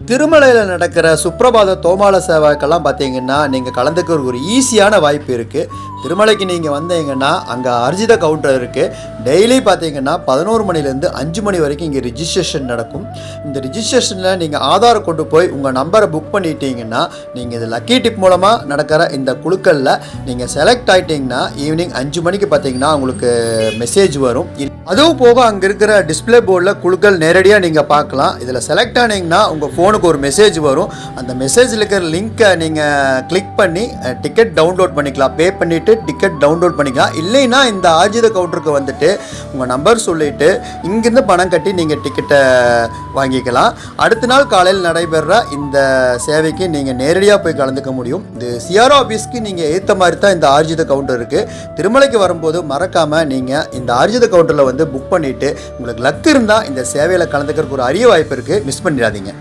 திருமலையில் நடக்கிற சுப்ரபாத தோமால சேவைக்கெல்லாம் பார்த்தீங்கன்னா நீங்கள் கலந்துக்கிற ஒரு ஈஸியான வாய்ப்பு இருக்குது. திருமலைக்கு நீங்கள் வந்தீங்கன்னா அங்கே அர்ஜித கவுண்டர் இருக்குது. டெய்லி பார்த்தீங்கன்னா 11 மணிலேருந்து 5 மணி வரைக்கும் இங்கே ரிஜிஸ்ட்ரேஷன் நடக்கும். இந்த ரிஜிஸ்ட்ரேஷனில் நீங்கள் ஆதார் கொண்டு போய் உங்கள் நம்பரை புக் பண்ணிட்டீங்கன்னா நீங்கள் இது லக்கி டிப் மூலமாக நடக்கிற இந்த குழுக்களில் நீங்கள் செலக்ட் ஆகிட்டிங்கன்னா ஈவினிங் 5 மணிக்கு பார்த்தீங்கன்னா உங்களுக்கு மெசேஜ் வரும். அதுவும் போக அங்கே இருக்கிற டிஸ்பிளே போர்டில் குழுக்கள் நேரடியாக நீங்கள் பார்க்கலாம். இதில் செலக்ட் ஆனீங்கன்னா உங்கள் ஃபோனுக்கு ஒரு மெசேஜ் வரும். அந்த மெசேஜில் இருக்கிற லிங்க்கை நீங்கள் கிளிக் பண்ணி டிக்கெட் டவுன்லோட் பண்ணிக்கலாம். பே பண்ணிவிட்டு டிக்கெட் டவுன்லோட் பண்ணிக்கலாம். இல்லைன்னா இந்த ஆர்ஜித கவுண்டருக்கு வந்துட்டு உங்கள் நம்பர் சொல்லிவிட்டு இங்கேருந்து பணம் கட்டி நீங்கள் டிக்கெட்டை வாங்கிக்கலாம். அடுத்த நாள் காலையில் நடைபெற இந்த சேவைக்கு நீங்கள் நேரடியாக போய் கலந்துக்க முடியும். இது சிஆர்ஓ ஆஃபீஸ்க்கு நீங்கள் ஏற்ற மாதிரி தான் இந்த ஆர்ஜித கவுண்டர் இருக்குது. திருமலைக்கு வரும்போது மறக்காமல் நீங்கள் இந்த ஆர்ஜித கவுண்டரில் வந்து புக் பண்ணிவிட்டு உங்களுக்கு லக் இருந்தால் இந்த சேவையில் கலந்துக்கிறதுக்கு ஒரு அரிய வாய்ப்பு இருக்குது. மிஸ் பண்ணிடாதீங்க.